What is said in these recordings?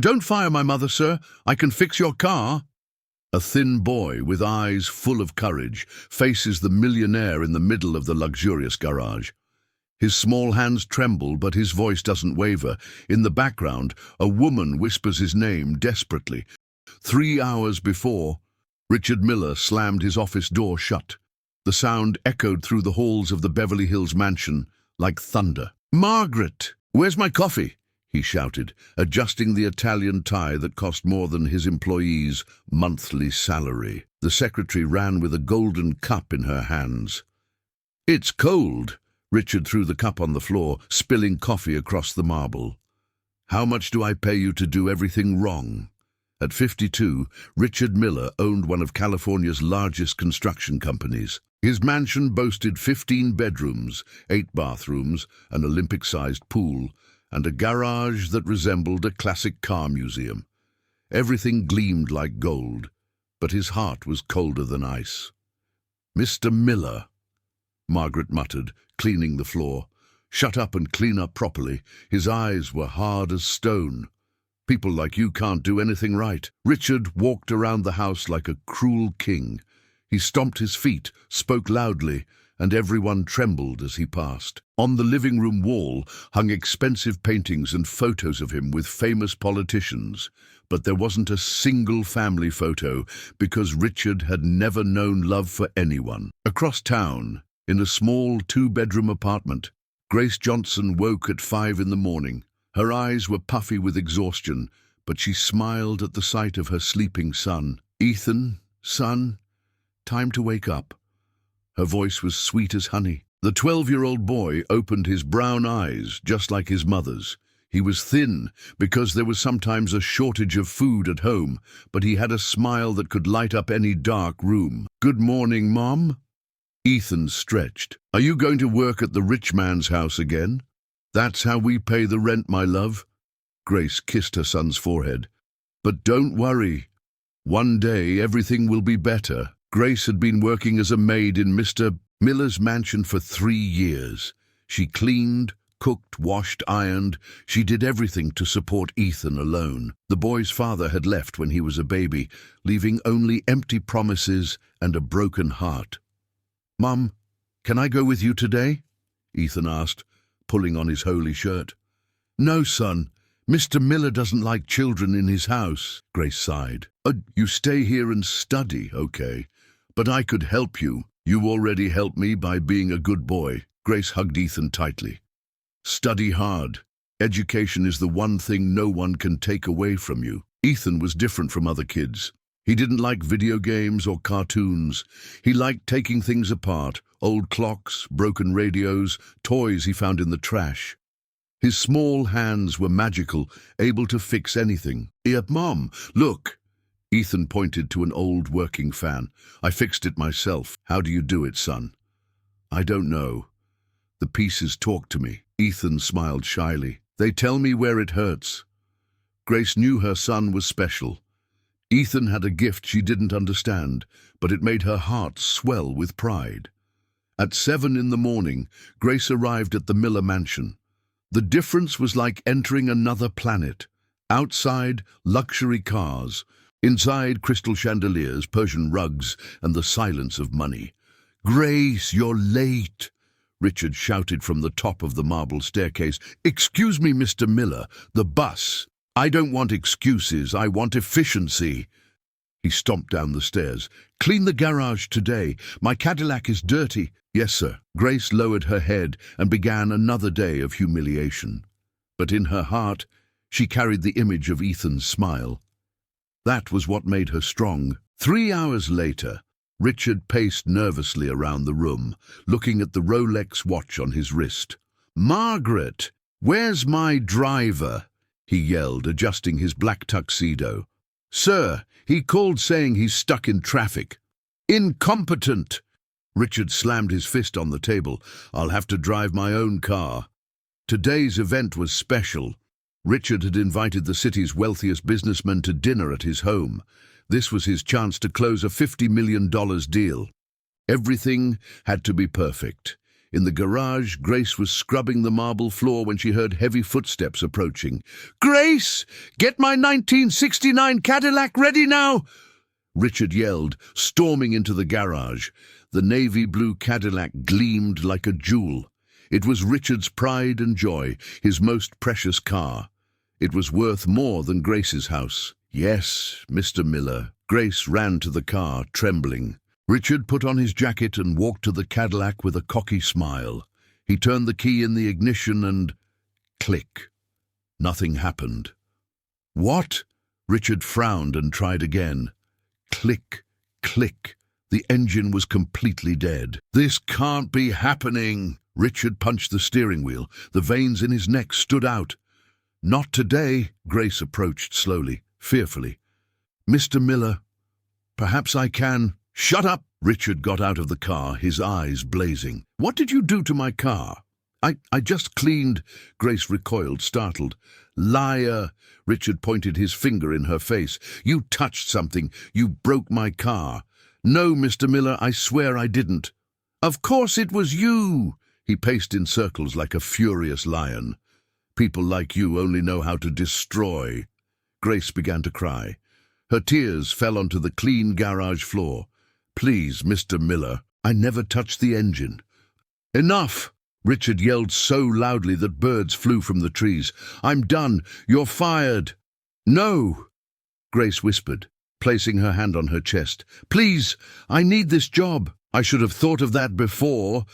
Don't fire my mother, sir. I can fix your car. A thin boy with eyes full of courage faces the millionaire in the middle of the luxurious garage. His small hands tremble, but his voice doesn't waver. In the background, a woman whispers his name desperately. 3 hours before, Richard Miller slammed his office door shut. The sound echoed through the halls of the Beverly Hills mansion like thunder. "Margaret, where's my coffee?" he shouted, adjusting the Italian tie that cost more than his employee's monthly salary. The secretary ran with a golden cup in her hands. "It's cold." Richard threw the cup on the floor, spilling coffee across the marble. "How much do I pay you to do everything wrong?" At 52, Richard Miller owned one of California's largest construction companies. His mansion boasted 15 bedrooms, 8 bathrooms, an Olympic-sized pool, and a garage that resembled a classic car museum. Everything gleamed like gold, but his heart was colder than ice. "Mr. Miller," Margaret muttered, cleaning the floor. "Shut up and clean up properly." His eyes were hard as stone. "People like you can't do anything right." Richard walked around the house like a cruel king. He stomped his feet, spoke loudly, and everyone trembled as he passed. On the living room wall hung expensive paintings and photos of him with famous politicians, but there wasn't a single family photo because Richard had never known love for anyone. Across town, in a small 2-bedroom apartment, Grace Johnson woke at 5 in the morning. Her eyes were puffy with exhaustion, but she smiled at the sight of her sleeping son. "Ethan, son, time to wake up." Her voice was sweet as honey. The 12-year-old boy opened his brown eyes just like his mother's. He was thin because there was sometimes a shortage of food at home, but he had a smile that could light up any dark room. "Good morning, Mom." Ethan stretched. "Are you going to work at the rich man's house again?" "That's how we pay the rent, my love." Grace kissed her son's forehead. "But don't worry. One day everything will be better." Grace had been working as a maid in Mr. Miller's mansion for 3 years. She cleaned, cooked, washed, ironed. She did everything to support Ethan alone. The boy's father had left when he was a baby, leaving only empty promises and a broken heart. "Mom, can I go with you today?" Ethan asked, pulling on his holy shirt. "No, son. Mr. Miller doesn't like children in his house," Grace sighed. You stay here and study, okay? But I could help you. You already helped me by being a good boy." Grace hugged Ethan tightly. "Study hard. Education is the one thing no one can take away from you." Ethan was different from other kids. He didn't like video games or cartoons. He liked taking things apart, old clocks, broken radios, toys he found in the trash. His small hands were magical, able to fix anything. Mom, look." Ethan pointed to an old working fan. "I fixed it myself." "How do you do it, son?" "I don't know. The pieces talk to me." Ethan smiled shyly. "They tell me where it hurts." Grace knew her son was special. Ethan had a gift she didn't understand, but it made her heart swell with pride. At 7 in the morning, Grace arrived at the Miller mansion. The difference was like entering another planet. Outside, luxury cars. Inside, crystal chandeliers, Persian rugs, and the silence of money. "Grace, you're late," Richard shouted from the top of the marble staircase. "Excuse me, Mr. Miller, the bus." "I don't want excuses, I want efficiency." He stomped down the stairs. "Clean the garage today. My Cadillac is dirty." "Yes, sir." Grace lowered her head and began another day of humiliation. But in her heart, she carried the image of Ethan's smile. That was what made her strong. 3 hours later, Richard paced nervously around the room, looking at the Rolex watch on his wrist. "Margaret, where's my driver?" he yelled, adjusting his black tuxedo. "Sir, he called saying he's stuck in traffic." "Incompetent!" Richard slammed his fist on the table. "I'll have to drive my own car." Today's event was special. Richard had invited the city's wealthiest businessmen to dinner at his home. This was his chance to close a $50 million deal. Everything had to be perfect. In the garage, Grace was scrubbing the marble floor when she heard heavy footsteps approaching. "Grace, get my 1969 Cadillac ready now!" Richard yelled, storming into the garage. The navy blue Cadillac gleamed like a jewel. It was Richard's pride and joy, his most precious car. It was worth more than Grace's house. "Yes, Mr. Miller." Grace ran to the car, trembling. Richard put on his jacket and walked to the Cadillac with a cocky smile. He turned the key in the ignition and... click. Nothing happened. "What?" Richard frowned and tried again. Click, click. The engine was completely dead. "This can't be happening." Richard punched the steering wheel. The veins in his neck stood out. "Not today." Grace approached slowly, fearfully. "Mr. Miller, perhaps I can—" "Shut up!" Richard got out of the car, his eyes blazing. "What did you do to my car?" I just cleaned." Grace recoiled, startled. "Liar!" Richard pointed his finger in her face. "You touched something. You broke my car." "No, Mr. Miller, I swear I didn't." "Of course it was you!" He paced in circles like a furious lion. "People like you only know how to destroy." Grace began to cry. Her tears fell onto the clean garage floor. "Please, Mr. Miller, I never touched the engine." "Enough!" Richard yelled so loudly that birds flew from the trees. "I'm done. You're fired." "No," Grace whispered, placing her hand on her chest. "Please, I need this job." "I should have thought of that before."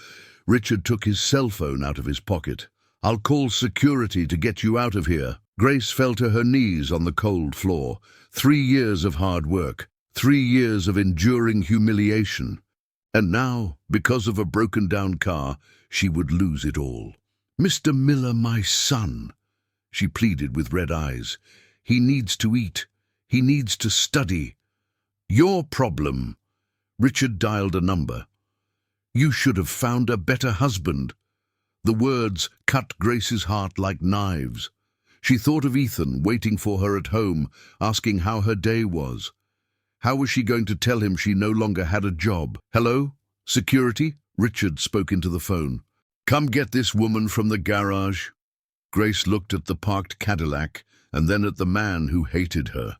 Richard took his cell phone out of his pocket. "I'll call security to get you out of here." Grace fell to her knees on the cold floor. 3 years of hard work, 3 years of enduring humiliation. And now, because of a broken-down car, she would lose it all. "Mr. Miller, my son," she pleaded with red eyes. "He needs to eat. He needs to study." "Your problem." Richard dialed a number. "You should have found a better husband." The words cut Grace's heart like knives. She thought of Ethan waiting for her at home, asking how her day was. How was she going to tell him she no longer had a job? "Hello? Security?" Richard spoke into the phone. "Come get this woman from the garage." Grace looked at the parked Cadillac and then at the man who hated her.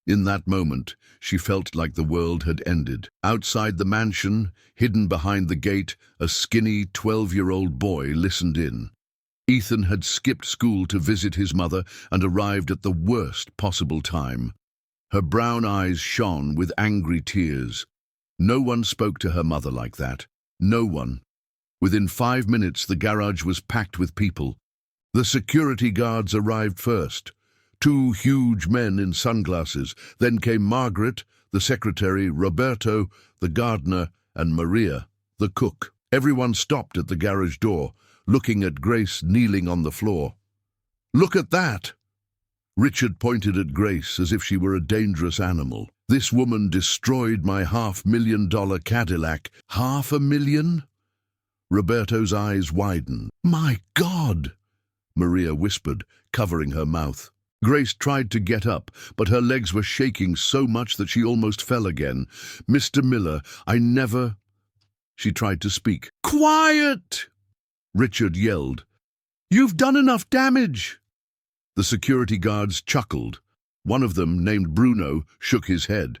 In that moment, she felt like the world had ended. Outside the mansion, hidden behind the gate, a skinny 12-year-old boy listened in. Ethan had skipped school to visit his mother and arrived at the worst possible time. Her brown eyes shone with angry tears. No one spoke to her mother like that. No one. Within 5 minutes, the garage was packed with people. The security guards arrived first. 2 huge men in sunglasses. Then came Margaret, the secretary, Roberto, the gardener, and Maria, the cook. Everyone stopped at the garage door, looking at Grace kneeling on the floor. "Look at that!" Richard pointed at Grace as if she were a dangerous animal. "This woman destroyed my $500,000 Cadillac." $500,000? Roberto's eyes widened. "My God!" Maria whispered, covering her mouth. Grace tried to get up, but her legs were shaking so much that she almost fell again. "Mr. Miller, I never—" She tried to speak. "Quiet!" Richard yelled. "You've done enough damage!" The security guards chuckled. One of them, named Bruno, shook his head.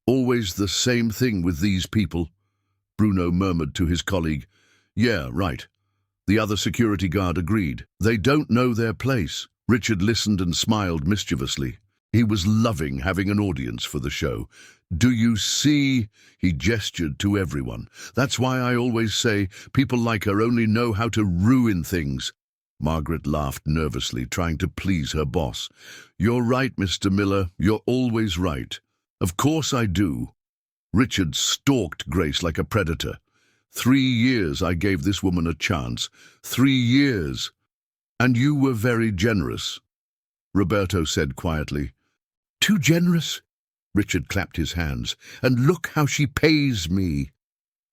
"Always the same thing with these people," Bruno murmured to his colleague. "Yeah, right." The other security guard agreed. "They don't know their place." Richard listened and smiled mischievously. He was loving having an audience for the show. "Do you see?" He gestured to everyone. "That's why I always say people like her only know how to ruin things." Margaret laughed nervously, trying to please her boss. "You're right, Mr. Miller. You're always right." "Of course I do." Richard stalked Grace like a predator. 3 years I gave this woman a chance. 3 years. "And you were very generous," Roberto said quietly. "Too generous?" Richard clapped his hands. "And look how she pays me."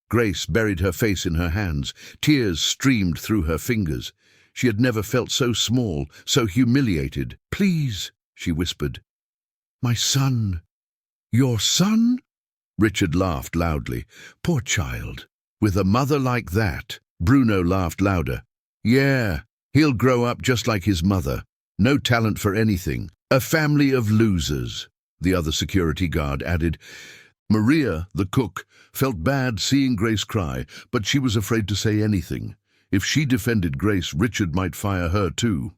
Grace buried her face in her hands. Tears streamed through her fingers. She had never felt so small, so humiliated. "Please," she whispered. "My son." "Your son?" Richard laughed loudly. "Poor child. With a mother like that." Bruno laughed louder. Yeah, he'll grow up just like his mother. No talent for anything. A family of losers, the other security guard added. Maria, the cook, felt bad seeing Grace cry, but she was afraid to say anything. If she defended Grace, Richard might fire her too.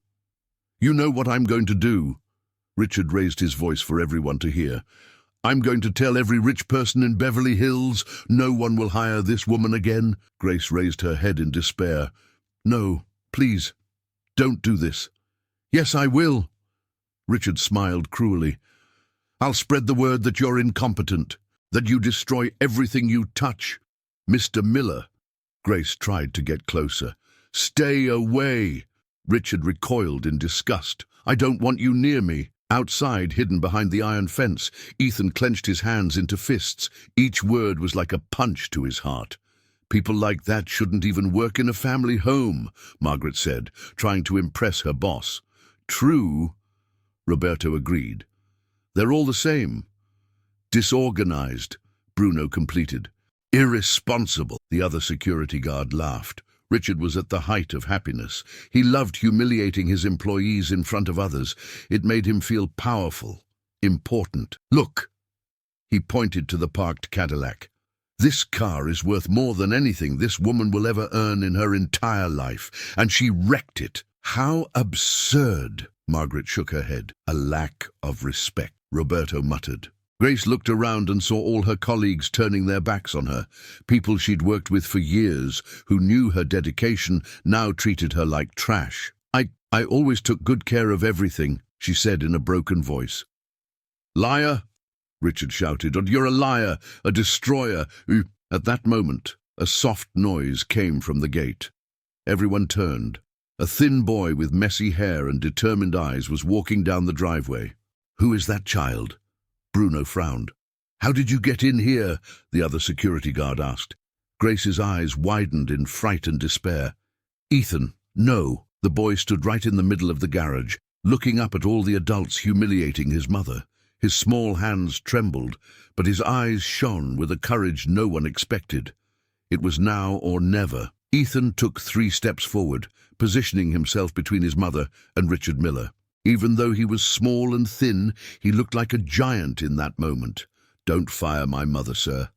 You know what I'm going to do? Richard raised his voice for everyone to hear. I'm going to tell every rich person in Beverly Hills no one will hire this woman again. Grace raised her head in despair. No, please, don't do this. Yes, I will. Richard smiled cruelly. I'll spread the word that you're incompetent, that you destroy everything you touch. Mr. Miller. Grace tried to get closer. Stay away. Richard recoiled in disgust. I don't want you near me. Outside, hidden behind the iron fence, Ethan clenched his hands into fists. Each word was like a punch to his heart. People like that shouldn't even work in a family home, Margaret said, trying to impress her boss. True, Roberto agreed. They're all the same. Disorganized, Bruno completed. Irresponsible, the other security guard laughed. Richard was at the height of happiness. He loved humiliating his employees in front of others. It made him feel powerful, important. Look! He pointed to the parked Cadillac. This car is worth more than anything this woman will ever earn in her entire life, and she wrecked it. How absurd! Margaret shook her head. A lack of respect, Roberto muttered. Grace looked around and saw all her colleagues turning their backs on her. People she'd worked with for years, who knew her dedication, now treated her like trash. I always took good care of everything, she said in a broken voice. Liar, Richard shouted. You're a liar, a destroyer. At that moment, a soft noise came from the gate. Everyone turned. A thin boy with messy hair and determined eyes was walking down the driveway. Who is that child? Bruno frowned. How did you get in here? The other security guard asked. Grace's eyes widened in fright and despair. Ethan, no. The boy stood right in the middle of the garage, looking up at all the adults humiliating his mother. His small hands trembled, but his eyes shone with a courage no one expected. It was now or never. Ethan took 3 steps forward, positioning himself between his mother and Richard Miller. Even though he was small and thin, he looked like a giant in that moment. Don't fire my mother, sir.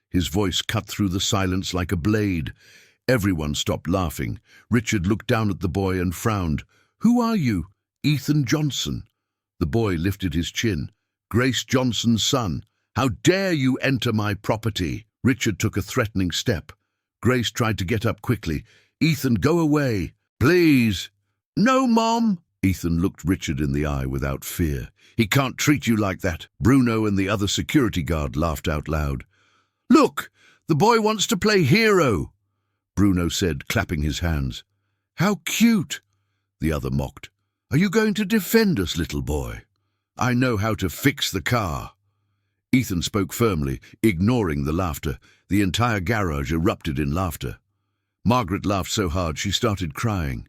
His voice cut through the silence like a blade. Everyone stopped laughing. Richard looked down at the boy and frowned. Who are you? Ethan Johnson. The boy lifted his chin. Grace Johnson's son. How dare you enter my property? Richard took a threatening step. Grace tried to get up quickly. Ethan, go away. Please. No, Mom. Ethan looked Richard in the eye without fear. He can't treat you like that. Bruno and the other security guard laughed out loud. Look, the boy wants to play hero, Bruno said, clapping his hands. How cute, the other mocked. Are you going to defend us, little boy? I know how to fix the car. Ethan spoke firmly, ignoring the laughter. The entire garage erupted in laughter. Margaret laughed so hard she started crying.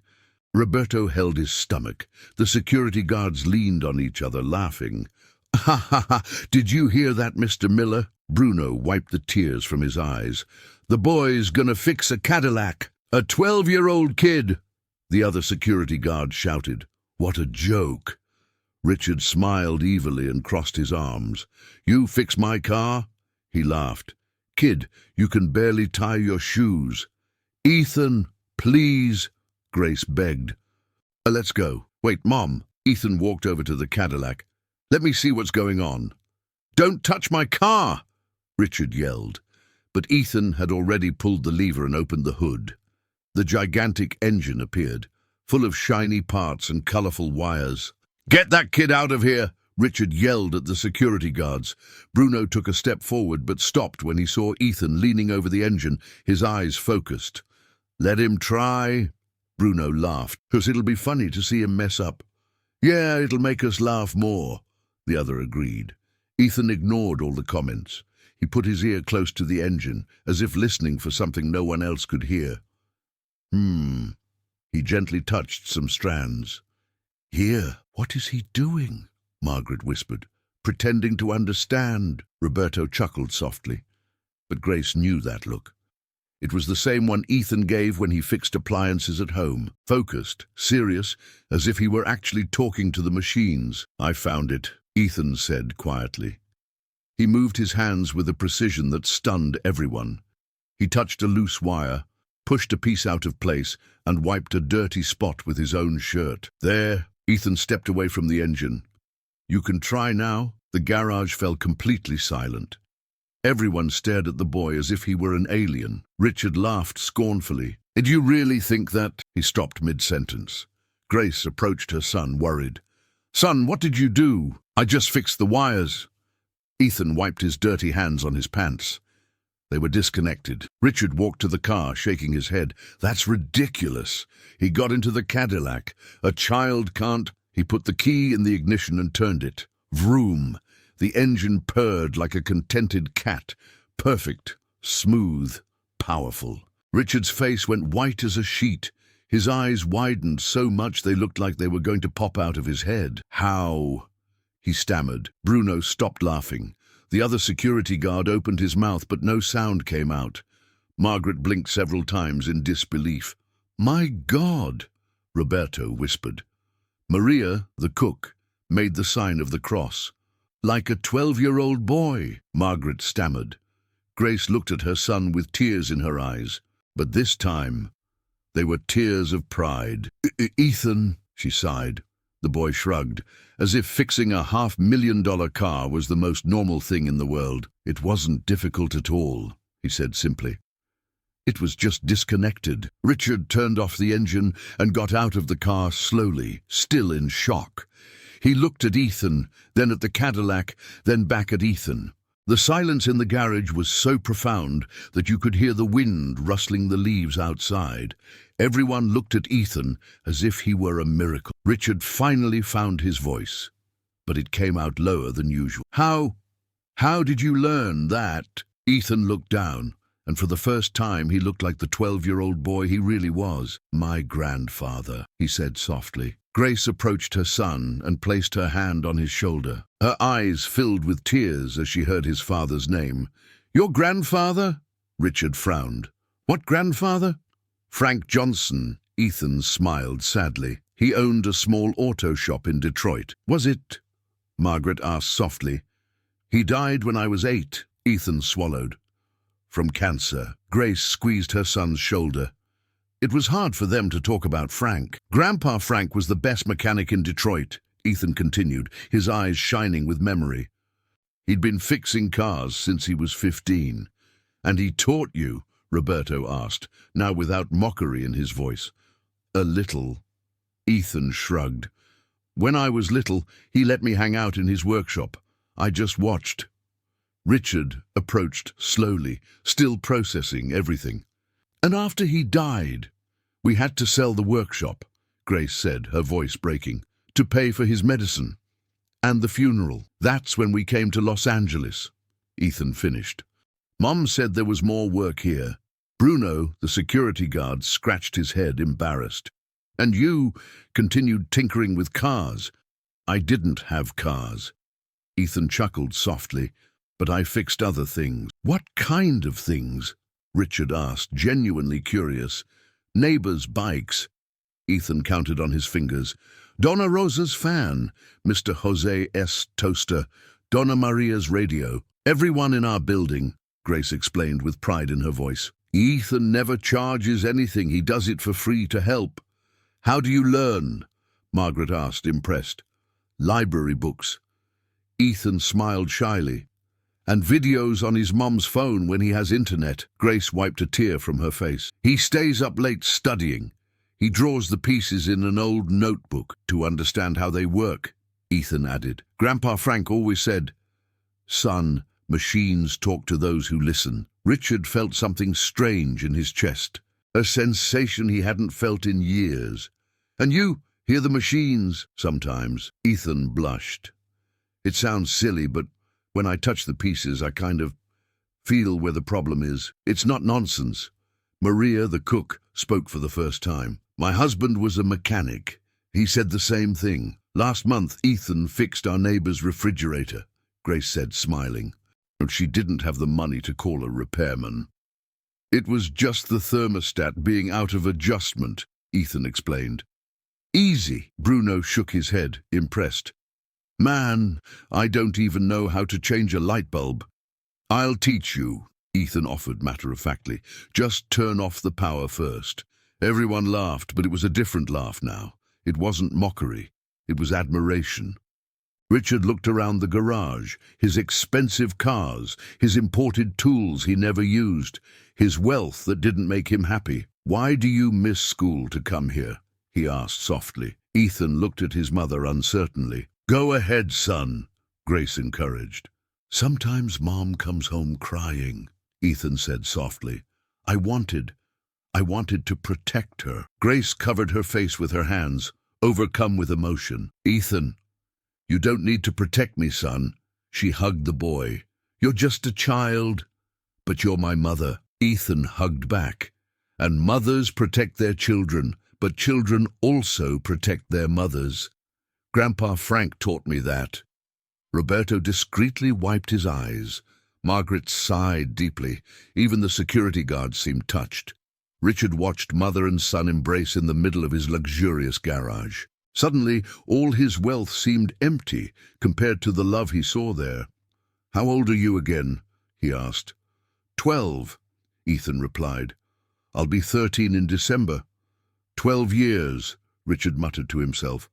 Roberto held his stomach. The security guards leaned on each other, laughing. Ha ha ha! Did you hear that, Mr. Miller? Bruno wiped the tears from his eyes. The boy's gonna fix a Cadillac. A 12-year-old kid! The other security guard shouted. What a joke! Richard smiled evilly and crossed his arms. You fix my car? He laughed. Kid, you can barely tie your shoes. Ethan, please, Grace begged. Let's go. Wait, Mom. Ethan walked over to the Cadillac. Let me see what's going on. Don't touch my car, Richard yelled. But Ethan had already pulled the lever and opened the hood. The gigantic engine appeared, full of shiny parts and colorful wires. Get that kid out of here, Richard yelled at the security guards. Bruno took a step forward but stopped when he saw Ethan leaning over the engine, his eyes focused. Let him try. Bruno laughed, because it'll be funny to see him mess up. Yeah, it'll make us laugh more, the other agreed. Ethan ignored all the comments. He put his ear close to the engine, as if listening for something no one else could hear. He gently touched some strands. Here, what is he doing? Margaret whispered. Pretending to understand. Roberto chuckled softly. But Grace knew that look. It was the same one Ethan gave when he fixed appliances at home. Focused, serious, as if he were actually talking to the machines. "I found it," Ethan said quietly. He moved his hands with a precision that stunned everyone. He touched a loose wire, pushed a piece out of place, and wiped a dirty spot with his own shirt. "There." Ethan stepped away from the engine. "You can try now." The garage fell completely silent. Everyone stared at the boy as if he were an alien. Richard laughed scornfully. "Did you really think that?" He stopped mid-sentence. Grace approached her son, worried. "Son, what did you do?" "I just fixed the wires." Ethan wiped his dirty hands on his pants. They were disconnected. Richard walked to the car, shaking his head. "That's ridiculous." He got into the Cadillac. "A child can't—" He put the key in the ignition and turned it. Vroom! The engine purred like a contented cat. Perfect, smooth, powerful. Richard's face went white as a sheet. His eyes widened so much they looked like they were going to pop out of his head. "How?" he stammered. Bruno stopped laughing. The other security guard opened his mouth, but no sound came out. Margaret blinked several times in disbelief. "My God!" Roberto whispered. Maria, the cook, made the sign of the cross. "Like a 12-year-old boy," Margaret stammered. Grace looked at her son with tears in her eyes, but this time they were tears of pride. "Ethan," she sighed. The boy shrugged, as if fixing a $500,000 car was the most normal thing in the world. "It wasn't difficult at all," he said simply. "It was just disconnected." Richard turned off the engine and got out of the car slowly, still in shock. He looked at Ethan, then at the Cadillac, then back at Ethan. The silence in the garage was so profound that you could hear the wind rustling the leaves outside. Everyone looked at Ethan as if he were a miracle. Richard finally found his voice, but it came out lower than usual. How did you learn that?" Ethan looked down, and for the first time he looked like the 12-year-old boy he really was. "My grandfather," he said softly. Grace approached her son and placed her hand on his shoulder. Her eyes filled with tears as she heard his father's name. "Your grandfather?" Richard frowned. "What grandfather?" "Frank Johnson." Ethan smiled sadly. "He owned a small auto shop in Detroit." "Was it?" Margaret asked softly. "He died when I was 8. Ethan swallowed. "From cancer." Grace squeezed her son's shoulder. It was hard for them to talk about Frank. "Grandpa Frank was the best mechanic in Detroit," Ethan continued, his eyes shining with memory. "He'd been fixing cars since he was 15. "And he taught you?" Roberto asked, now without mockery in his voice. "A little." Ethan shrugged. "When I was little, he let me hang out in his workshop. I just watched." Richard approached slowly, still processing everything. "And after he died, we had to sell the workshop," Grace said, her voice breaking, "to pay for his medicine and the funeral. That's when we came to Los Angeles." Ethan finished. "Mom said there was more work here." Bruno, the security guard, scratched his head, embarrassed. "And you continued tinkering with cars." "I didn't have cars." Ethan chuckled softly. "But I fixed other things." "What kind of things?" Richard asked, genuinely curious. "Neighbors' bikes." Ethan counted on his fingers. "Donna Rosa's fan, Mr. Jose S. toaster, Donna Maria's radio. Everyone in our building," Grace explained with pride in her voice. "Ethan never charges anything. He does it for free to help." "How do you learn?" Margaret asked, impressed. "Library books." Ethan smiled shyly. "And videos on his mom's phone when he has internet." Grace wiped a tear from her face. "He stays up late studying. He draws the pieces in an old notebook to understand how they work," Ethan added. "Grandpa Frank always said, 'Son, machines talk to those who listen.'" Richard felt something strange in his chest, a sensation he hadn't felt in years. "And you hear the machines?" "Sometimes." Ethan blushed. "It sounds silly, but when I touch the pieces, I kind of feel where the problem is. It's not nonsense." Maria, the cook, spoke for the first time. "My husband was a mechanic. He said the same thing. Last month, Ethan fixed our neighbor's refrigerator," Grace said, smiling. "And she didn't have the money to call a repairman." It was just the thermostat being out of adjustment, Ethan explained. Easy, Bruno shook his head, impressed. Man, I don't even know how to change a light bulb. I'll teach you, Ethan offered matter-of-factly. Just turn off the power first. Everyone laughed, but it was a different laugh now. It wasn't mockery. It was admiration. Richard looked around the garage, his expensive cars, his imported tools he never used, his wealth that didn't make him happy. Why do you miss school to come here? He asked softly. Ethan looked at his mother uncertainly. Go ahead, son, Grace encouraged. Sometimes Mom comes home crying, Ethan said softly. I wanted to protect her. Grace covered her face with her hands, overcome with emotion. Ethan, you don't need to protect me, son. She hugged the boy. You're just a child, but you're my mother. Ethan hugged back. And mothers protect their children, but children also protect their mothers. Grandpa Frank taught me that. Roberto discreetly wiped his eyes. Margaret sighed deeply. Even the security guards seemed touched. Richard watched mother and son embrace in the middle of his luxurious garage. Suddenly, all his wealth seemed empty compared to the love he saw there. How old are you again? He asked. 12, Ethan replied. I'll be 13 in December. 12 years, Richard muttered to himself.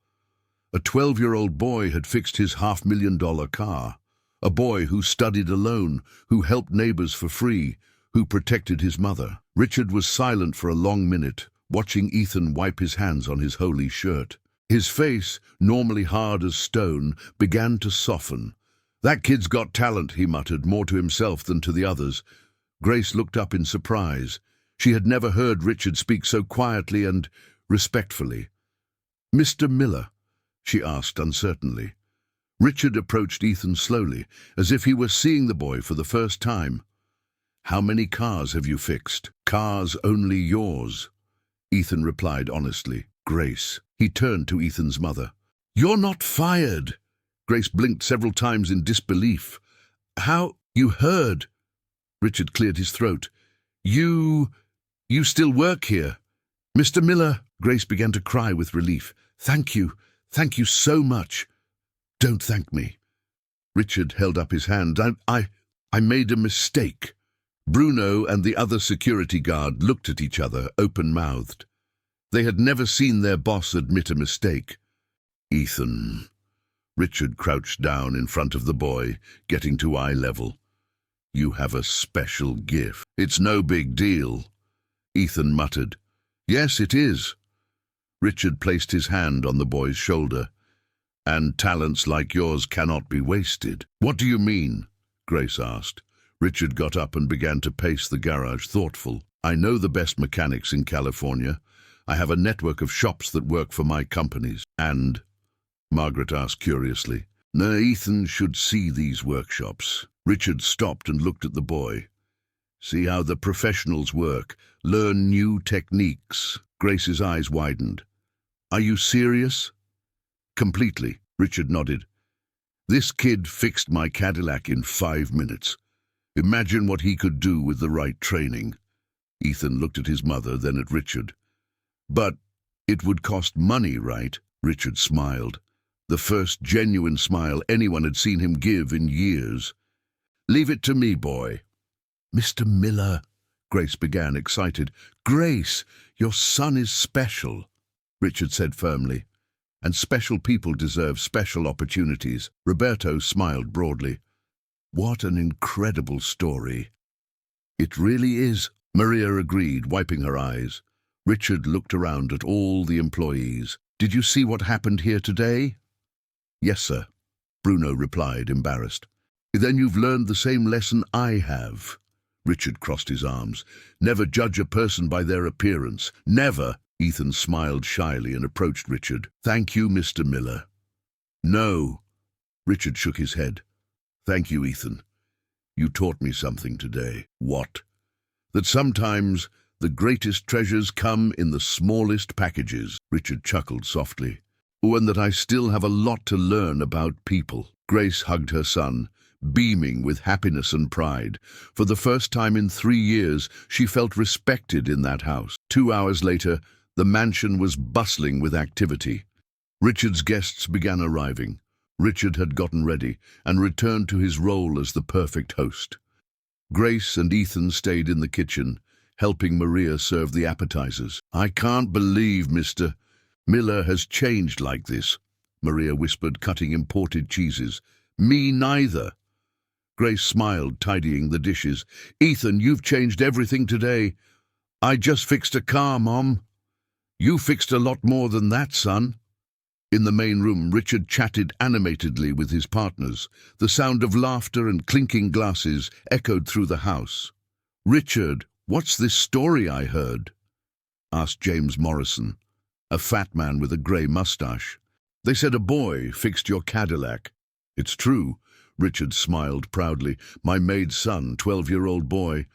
A 12-year-old boy had fixed his $500,000 car. A boy who studied alone, who helped neighbors for free, who protected his mother. Richard was silent for a long minute, watching Ethan wipe his hands on his holy shirt. His face, normally hard as stone, began to soften. That kid's got talent, he muttered, more to himself than to the others. Grace looked up in surprise. She had never heard Richard speak so quietly and respectfully. Mr. Miller, she asked uncertainly. Richard approached Ethan slowly, as if he were seeing the boy for the first time. How many cars have you fixed? Cars only yours, Ethan replied honestly. Grace. He turned to Ethan's mother. You're not fired. Grace blinked several times in disbelief. How? You heard. Richard cleared his throat. You still work here. Mr. Miller. Grace began to cry with relief. Thank you so much. Don't thank me. Richard held up his hand. I made a mistake. Bruno and the other security guard looked at each other, open-mouthed. They had never seen their boss admit a mistake. Ethan. Richard crouched down in front of the boy, getting to eye level. You have a special gift. It's no big deal. Ethan muttered. Yes, it is. Richard placed his hand on the boy's shoulder. And talents like yours cannot be wasted. What do you mean? Grace asked. Richard got up and began to pace the garage, thoughtful. I know the best mechanics in California. I have a network of shops that work for my companies. And? Margaret asked curiously. No, Ethan should see these workshops. Richard stopped and looked at the boy. See how the professionals work. Learn new techniques. Grace's eyes widened. Are you serious? Completely, Richard nodded. This kid fixed my Cadillac in 5 minutes. Imagine what he could do with the right training. Ethan looked at his mother, then at Richard. But it would cost money, right? Richard smiled. The first genuine smile anyone had seen him give in years. Leave it to me, boy. Mr. Miller, Grace began, excited. Grace, your son is special, Richard said firmly. And special people deserve special opportunities. Roberto smiled broadly. What an incredible story. It really is, Maria agreed, wiping her eyes. Richard looked around at all the employees. Did you see what happened here today? Yes, sir, Bruno replied, embarrassed. Then you've learned the same lesson I have. Richard crossed his arms. Never judge a person by their appearance. Never. Ethan smiled shyly and approached Richard. Thank you, Mr. Miller. No. Richard shook his head. Thank you, Ethan. You taught me something today. What? That sometimes the greatest treasures come in the smallest packages. Richard chuckled softly. Oh, and that I still have a lot to learn about people. Grace hugged her son, beaming with happiness and pride. For the first time in 3 years, she felt respected in that house. 2 hours later, the mansion was bustling with activity. Richard's guests began arriving. Richard had gotten ready and returned to his role as the perfect host. Grace and Ethan stayed in the kitchen, helping Maria serve the appetizers. "I can't believe Mr. Miller has changed like this," Maria whispered, cutting imported cheeses. "Me neither." Grace smiled, tidying the dishes. "Ethan, you've changed everything today." "I just fixed a car, Mom." "You fixed a lot more than that, son." In the main room, Richard chatted animatedly with his partners. The sound of laughter and clinking glasses echoed through the house. "Richard, what's this story I heard?" asked James Morrison, a fat man with a grey mustache. "They said a boy fixed your Cadillac." "It's true," Richard smiled proudly. "My maid's son, 12-year-old boy."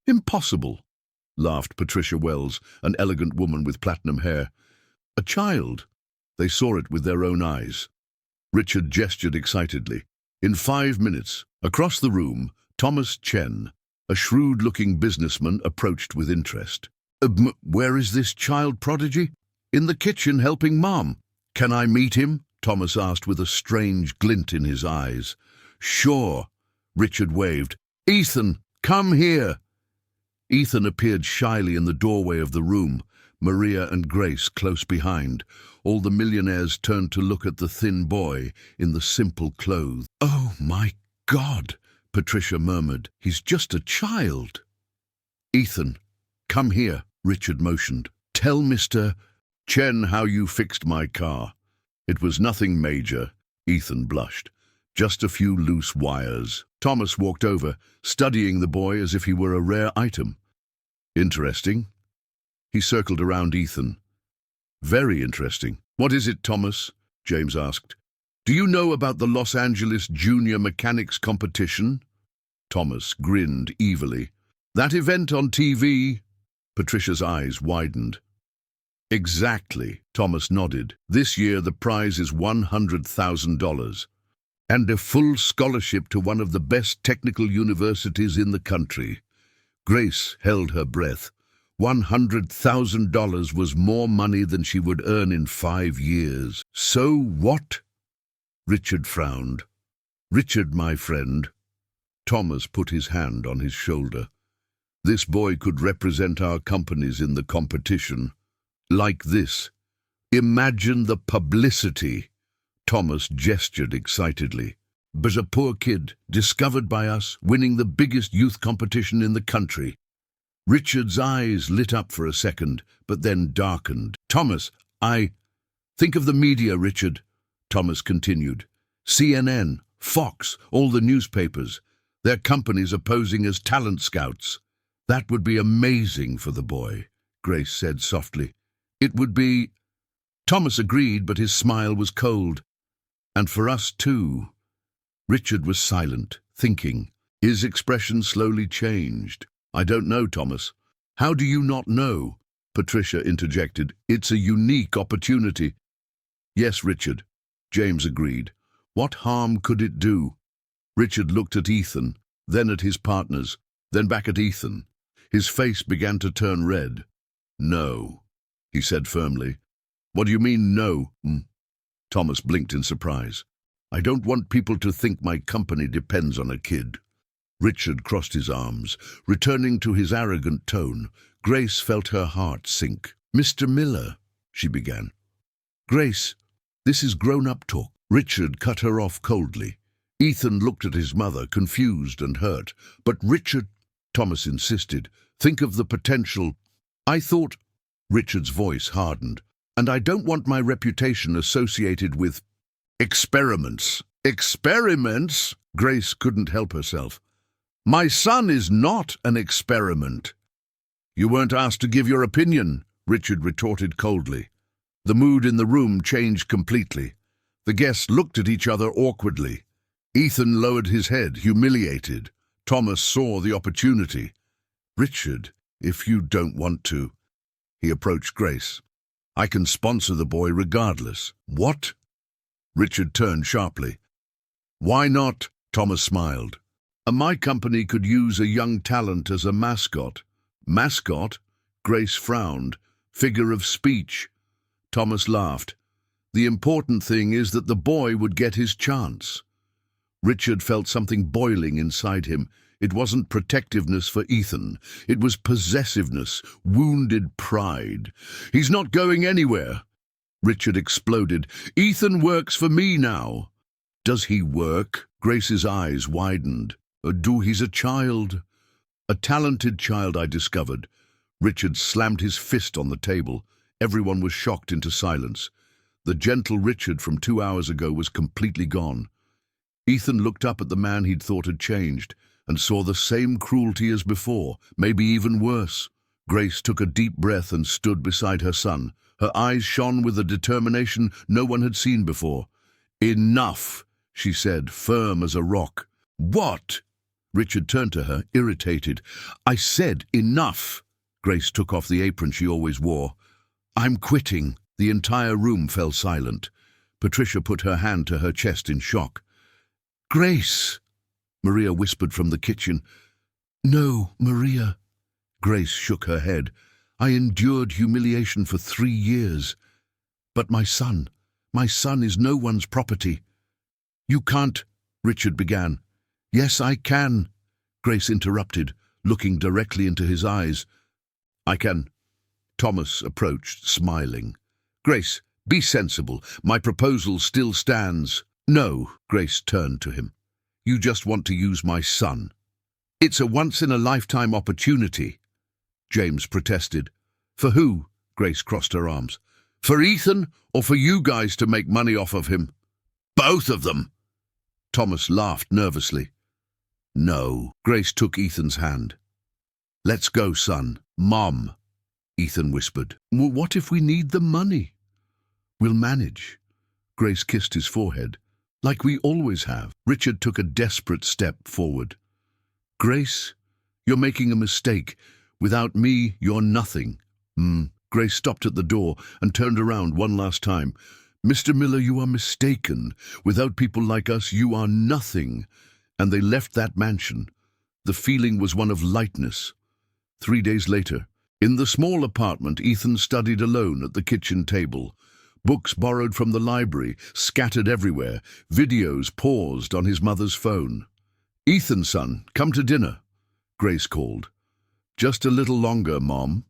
"Impossible," laughed Patricia Wells, an elegant woman with platinum hair. "A child." They saw it with their own eyes. Richard gestured excitedly. In 5 minutes, across the room, Thomas Chen, a shrewd-looking businessman, approached with interest. Where is this child prodigy?" "In the kitchen helping Mom." "Can I meet him?" Thomas asked with a strange glint in his eyes. "Sure," Richard waved. "Ethan, come here." Ethan appeared shyly in the doorway of the room, Maria and Grace close behind. All the millionaires turned to look at the thin boy in the simple clothes. "Oh, my God," Patricia murmured. "He's just a child." "Ethan, come here," Richard motioned. "Tell Mr. Chen how you fixed my car." "It was nothing major," Ethan blushed. "Just a few loose wires." Thomas walked over, studying the boy as if he were a rare item. "Interesting." He circled around Ethan. "Very interesting." "What is it, Thomas?" James asked. "Do you know about the Los Angeles Junior Mechanics competition?" Thomas grinned evilly. "That event on TV?" Patricia's eyes widened. "Exactly," Thomas nodded. "This year the prize is $100,000 and a full scholarship to one of the best technical universities in the country." Grace held her breath. $100,000 was more money than she would earn in 5 years. "So what?" Richard frowned. "Richard, my friend." Thomas put his hand on his shoulder. "This boy could represent our companies in the competition. Like this. Imagine the publicity." Thomas gestured excitedly. "But a poor kid, discovered by us, winning the biggest youth competition in the country." Richard's eyes lit up for a second, but then darkened. "Thomas, think of the media, Richard," Thomas continued. "CNN, Fox, all the newspapers. Their companies are posing as talent scouts." "That would be amazing for the boy," Grace said softly. "It would be—" Thomas agreed, but his smile was cold. "And for us too." Richard was silent, thinking. His expression slowly changed. "I don't know, Thomas." "How do you not know?" Patricia interjected. "It's a unique opportunity." "Yes, Richard," James agreed. "What harm could it do?" Richard looked at Ethan, then at his partners, then back at Ethan. His face began to turn red. "No," he said firmly. "What do you mean, no?" Thomas blinked in surprise. "I don't want people to think my company depends on a kid." Richard crossed his arms, returning to his arrogant tone. Grace felt her heart sink. "Mr. Miller," she began. "Grace, this is grown-up talk." Richard cut her off coldly. Ethan looked at his mother, confused and hurt. "But Richard," Thomas insisted, "think of the potential." "I thought—" Richard's voice hardened. "And I don't want my reputation associated with experiments." "Experiments?" Grace couldn't help herself. "My son is not an experiment." "You weren't asked to give your opinion," Richard retorted coldly. The mood in the room changed completely. The guests looked at each other awkwardly. Ethan lowered his head, humiliated. Thomas saw the opportunity. "Richard, if you don't want to—" He approached Grace. "I can sponsor the boy regardless." "What?" Richard turned sharply. "Why not?" Thomas smiled. My company could use a young talent as a mascot. Mascot? Grace frowned. Figure of speech. Thomas laughed. The important thing is that the boy would get his chance. Richard felt something boiling inside him. It wasn't protectiveness for Ethan. It was possessiveness, wounded pride. He's not going anywhere. Richard exploded. Ethan works for me now. Does he work? Grace's eyes widened. He's a child. A talented child, I discovered. Richard slammed his fist on the table. Everyone was shocked into silence. The gentle Richard from 2 hours ago was completely gone. Ethan looked up at the man he'd thought had changed and saw the same cruelty as before, maybe even worse. Grace took a deep breath and stood beside her son. Her eyes shone with a determination no one had seen before. Enough, she said, firm as a rock. What? Richard turned to her, irritated. I said enough. Grace took off the apron she always wore. I'm quitting. The entire room fell silent. Patricia put her hand to her chest in shock. Grace, Maria whispered from the kitchen. No, Maria. Grace shook her head. I endured humiliation for 3 years. But my son is no one's property. You can't, Richard began. Yes, I can, Grace interrupted, looking directly into his eyes. I can. Thomas approached, smiling. Grace, be sensible. My proposal still stands. No, Grace turned to him. You just want to use my son. It's a once-in-a-lifetime opportunity, James protested. For who? Grace crossed her arms. For Ethan or for you guys to make money off of him? Both of them. Thomas laughed nervously. No. Grace took Ethan's hand. Let's go, son. Mom, Ethan whispered. Well, what if we need the money? We'll manage. Grace kissed his forehead. Like we always have. Richard took a desperate step forward. Grace, you're making a mistake. Without me, you're nothing. Grace stopped at the door and turned around one last time. Mr. Miller, you are mistaken. Without people like us, you are nothing. And they left that mansion. The feeling was one of lightness. 3 days later, in the small apartment, Ethan studied alone at the kitchen table. Books borrowed from the library, scattered everywhere, videos paused on his mother's phone. Ethan, son, come to dinner, Grace called. Just a little longer, Mom.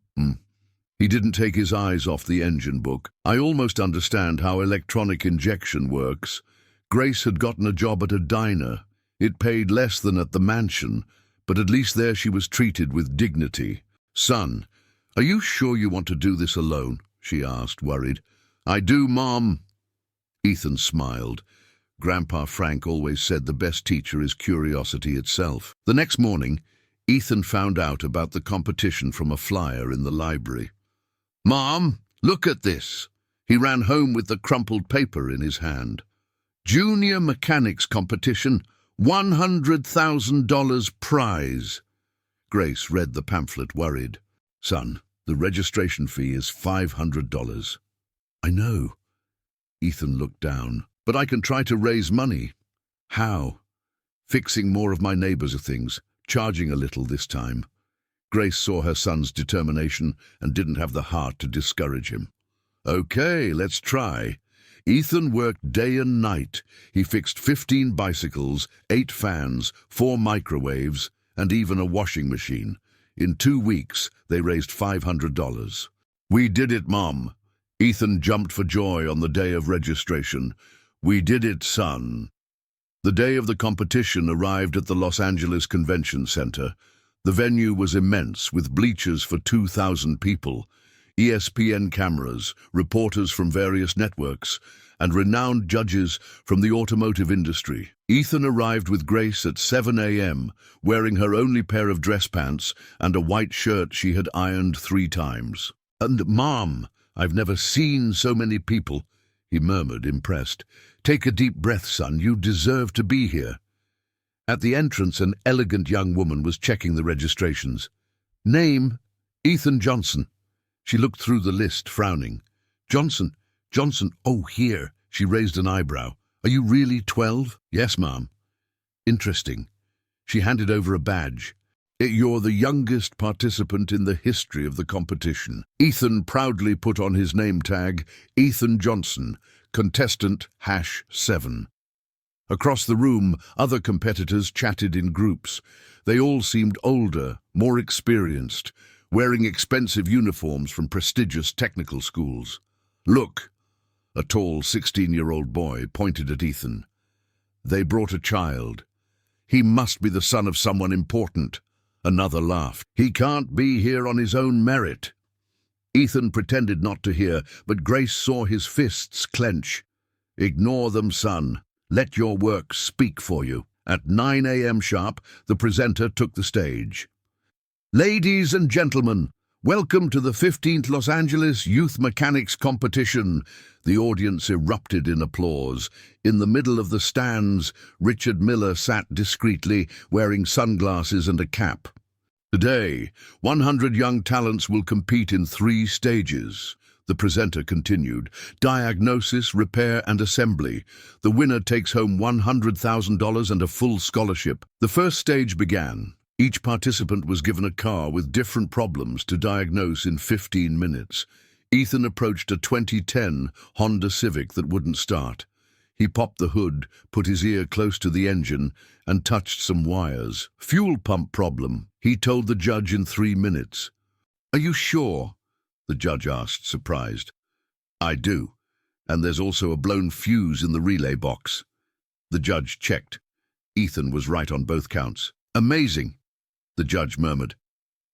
He didn't take his eyes off the engine book. I almost understand how electronic injection works. Grace had gotten a job at a diner. It paid less than at the mansion, but at least there she was treated with dignity. Son, are you sure you want to do this alone? She asked, worried. I do, Mom. Ethan smiled. Grandpa Frank always said the best teacher is curiosity itself. The next morning, Ethan found out about the competition from a flyer in the library. Mom, look at this. He ran home with the crumpled paper in his hand. Junior mechanics competition, $100,000 prize. Grace read the pamphlet, worried. Son, the registration fee is $500. I know. Ethan looked down. But I can try to raise money. How? Fixing more of my neighbors' things, charging a little this time. Grace saw her son's determination and didn't have the heart to discourage him. Okay, let's try. Ethan worked day and night. He fixed 15 bicycles, 8 fans, 4 microwaves, and even a washing machine. In 2 weeks, they raised $500. We did it, Mom. Ethan jumped for joy on the day of registration. We did it, son. The day of the competition arrived at the Los Angeles Convention Center. The venue was immense, with bleachers for 2,000 people, ESPN cameras, reporters from various networks, and renowned judges from the automotive industry. Ethan arrived with Grace at 7 a.m., wearing her only pair of dress pants and a white shirt she had ironed 3 times. And, Mom, I've never seen so many people, he murmured, impressed. Take a deep breath, son. You deserve to be here. At the entrance, an elegant young woman was checking the registrations. Name, Ethan Johnson. She looked through the list, frowning. Johnson, oh, here. She raised an eyebrow. Are you really 12? Yes, Mom. Interesting. She handed over a badge. You're the youngest participant in the history of the competition. Ethan proudly put on his name tag, Ethan Johnson, contestant #7. Across the room, other competitors chatted in groups. They all seemed older, more experienced, wearing expensive uniforms from prestigious technical schools. Look, a tall 16-year-old boy pointed at Ethan. They brought a child. He must be the son of someone important. Another laughed. He can't be here on his own merit. Ethan pretended not to hear, but Grace saw his fists clench. Ignore them, son. Let your work speak for you. At 9 a.m. sharp, the presenter took the stage. Ladies and gentlemen, welcome to the 15th Los Angeles Youth Mechanics Competition. The audience erupted in applause. In the middle of the stands, Richard Miller sat discreetly, wearing sunglasses and a cap. Today, 100 young talents will compete in 3 stages. The presenter continued. Diagnosis, repair and assembly. The winner takes home $100,000 and a full scholarship. The first stage began. Each participant was given a car with different problems to diagnose in 15 minutes. Ethan approached a 2010 Honda Civic that wouldn't start. He popped the hood, put his ear close to the engine, and touched some wires. Fuel pump problem, he told the judge in 3 minutes. Are you sure? The judge asked, surprised. I do, and there's also a blown fuse in the relay box. The judge checked. Ethan was right on both counts. Amazing, the judge murmured.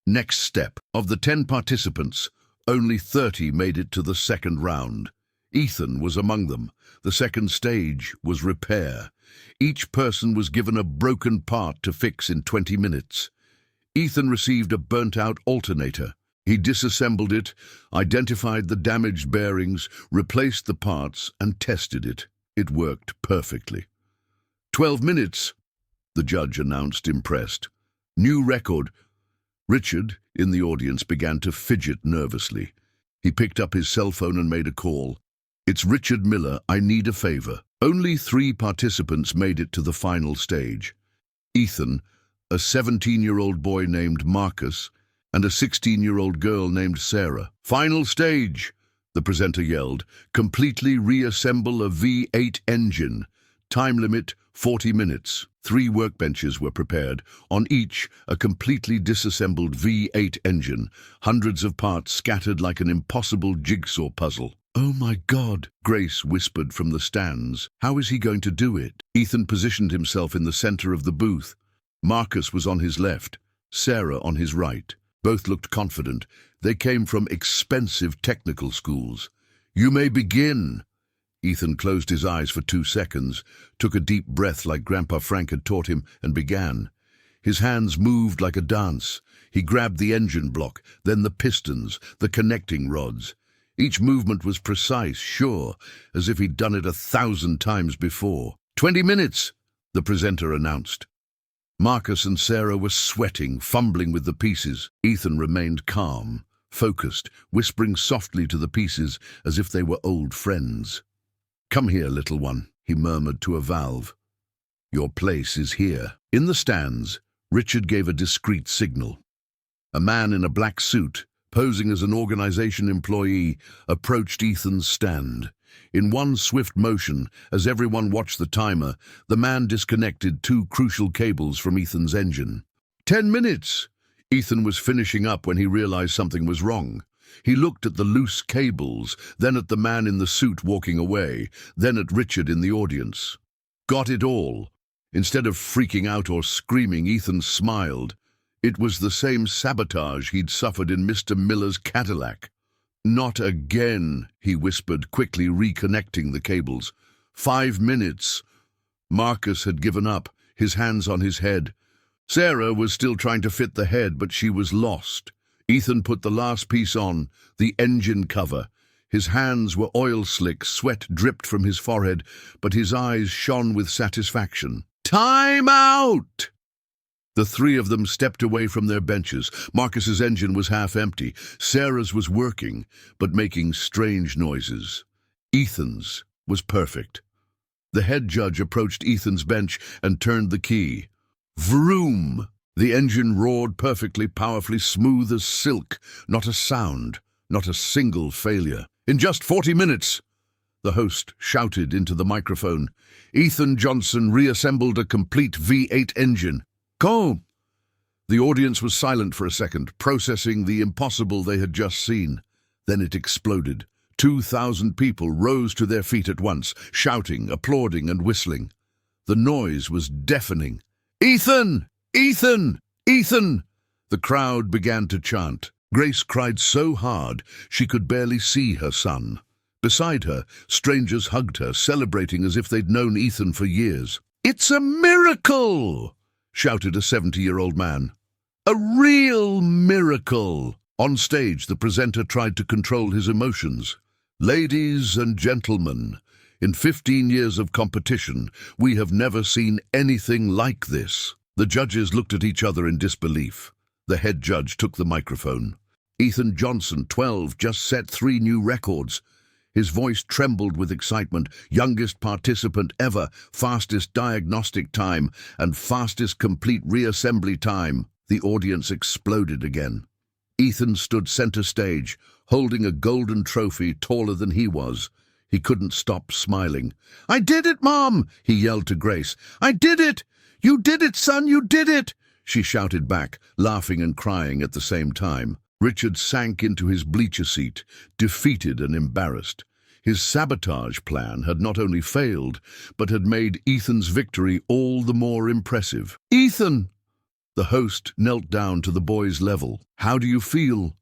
Next step. Of the 10 participants, only 30 made it to the second round. Ethan was among them. The second stage was repair. Each person was given a broken part to fix in 20 minutes. Ethan received a burnt-out alternator. He disassembled it, identified the damaged bearings, replaced the parts, and tested it. It worked perfectly. 12 minutes, the judge announced, impressed. New record. Richard, in the audience, began to fidget nervously. He picked up his cell phone and made a call. It's Richard Miller, I need a favor. Only 3 participants made it to the final stage. Ethan, a 17-year-old boy named Marcus, and a 16-year-old girl named Sarah. Final stage, the presenter yelled. Completely reassemble a V8 engine. Time limit, 40 minutes. 3 workbenches were prepared. On each, a completely disassembled V8 engine. Hundreds of parts scattered like an impossible jigsaw puzzle. Oh my God, Grace whispered from the stands. How is he going to do it? Ethan positioned himself in the center of the booth. Marcus was on his left, Sarah on his right. Both looked confident. They came from expensive technical schools. You may begin. Ethan closed his eyes for 2 seconds, took a deep breath like Grandpa Frank had taught him, and began. His hands moved like a dance. He grabbed the engine block, then the pistons, the connecting rods. Each movement was precise, sure, as if he'd done it 1,000 times before. 20 minutes, the presenter announced. Marcus and Sarah were sweating, fumbling with the pieces. Ethan remained calm, focused, whispering softly to the pieces as if they were old friends. Come here, little one, he murmured to a valve. Your place is here. In the stands, Richard gave a discreet signal. A man in a black suit, posing as an organization employee, approached Ethan's stand. In one swift motion, as everyone watched the timer, the man disconnected 2 crucial cables from Ethan's engine. 10 minutes! Ethan was finishing up when he realized something was wrong. He looked at the loose cables, then at the man in the suit walking away, then at Richard in the audience. Got it all. Instead of freaking out or screaming, Ethan smiled. It was the same sabotage he'd suffered in Mr. Miller's Cadillac. Not again, he whispered, quickly reconnecting the cables. 5 minutes. Marcus had given up, his hands on his head. Sarah was still trying to fit the head, but she was lost. Ethan put the last piece on, the engine cover. His hands were oil slick, sweat dripped from his forehead, but his eyes shone with satisfaction. Time out! The 3 of them stepped away from their benches. Marcus's engine was half empty. Sarah's was working, but making strange noises. Ethan's was perfect. The head judge approached Ethan's bench and turned the key. Vroom! The engine roared perfectly, powerfully, smooth as silk. Not a sound, not a single failure. In just 40 minutes, the host shouted into the microphone. Ethan Johnson reassembled a complete V8 engine. Go! The audience was silent for a second, processing the impossible they had just seen. Then it exploded. 2,000 people rose to their feet at once, shouting, applauding, and whistling. The noise was deafening. Ethan! Ethan! Ethan! The crowd began to chant. Grace cried so hard she could barely see her son. Beside her, strangers hugged her, celebrating as if they'd known Ethan for years. "It's a miracle!" shouted a 70-year-old man. "A real miracle!" On stage, the presenter tried to control his emotions. "Ladies and gentlemen, in 15 years of competition, we have never seen anything like this." The judges looked at each other in disbelief. The head judge took the microphone. Ethan Johnson, 12, just set 3 new records. His voice trembled with excitement. Youngest participant ever, fastest diagnostic time, and fastest complete reassembly time. The audience exploded again. Ethan stood center stage, holding a golden trophy taller than he was. He couldn't stop smiling. "I did it, Mom!" he yelled to Grace. "I did it! You did it, son! You did it!" She shouted back, laughing and crying at the same time. Richard sank into his bleacher seat, defeated and embarrassed. His sabotage plan had not only failed, but had made Ethan's victory all the more impressive. "Ethan!" The host knelt down to the boy's level. "How do you feel?"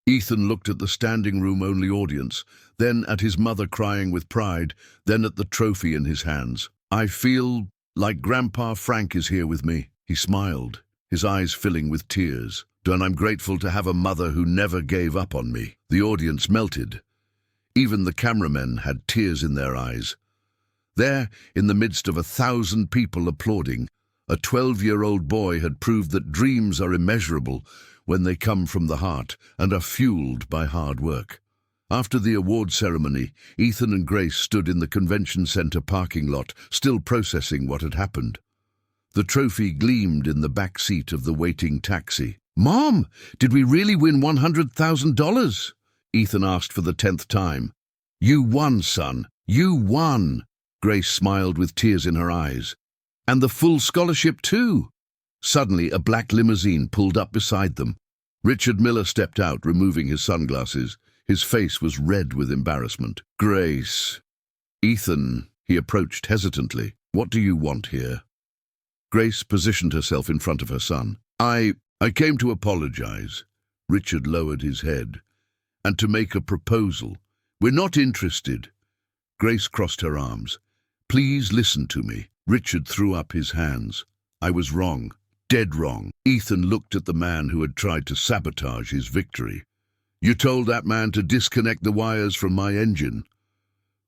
Ethan looked at the standing room-only audience, then at his mother crying with pride, then at the trophy in his hands. "I feel like Grandpa Frank is here with me." He smiled, his eyes filling with tears. "And I'm grateful to have a mother who never gave up on me." The audience melted. Even the cameramen had tears in their eyes. There, in the midst of 1,000 people applauding, a 12-year-old boy had proved that dreams are immeasurable when they come from the heart and are fueled by hard work. After the award ceremony, Ethan and Grace stood in the convention center parking lot, still processing what had happened. The trophy gleamed in the back seat of the waiting taxi. "Mom, did we really win $100,000? Ethan asked for the 10th time. "You won, son. You won." Grace smiled with tears in her eyes. "And the full scholarship, too." Suddenly, a black limousine pulled up beside them. Richard Miller stepped out, removing his sunglasses. His face was red with embarrassment. "Grace." "Ethan," he approached hesitantly. "What do you want here?" Grace positioned herself in front of her son. I came to apologize." Richard lowered his head. "And to make a proposal. We're not interested." Grace crossed her arms. "Please listen to me." Richard threw up his hands. "I was wrong. Dead wrong." Ethan looked at the man who had tried to sabotage his victory. "You told that man to disconnect the wires from my engine."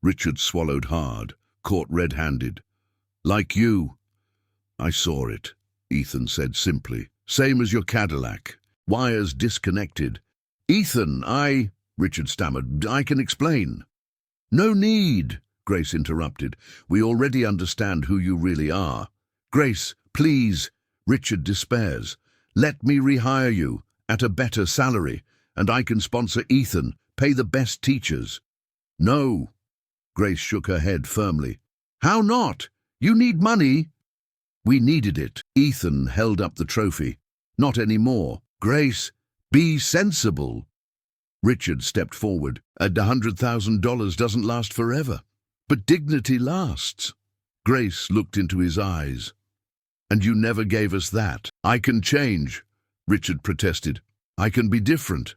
Richard swallowed hard, caught red-handed. "Like you." "I saw it," Ethan said simply. "Same as your Cadillac. Wires disconnected." "Ethan, Richard stammered. "I can explain." "No need," Grace interrupted. "We already understand who you really are." "Grace, please," Richard despairs. "Let me rehire you, at a better salary, and I can sponsor Ethan, pay the best teachers." "No." Grace shook her head firmly. "How not? You need money." "We needed it." Ethan held up the trophy. "Not anymore." "Grace, be sensible." Richard stepped forward. $100,000 doesn't last forever, but dignity lasts. Grace looked into his eyes. "And you never gave us that." "I can change," Richard protested. "I can be different."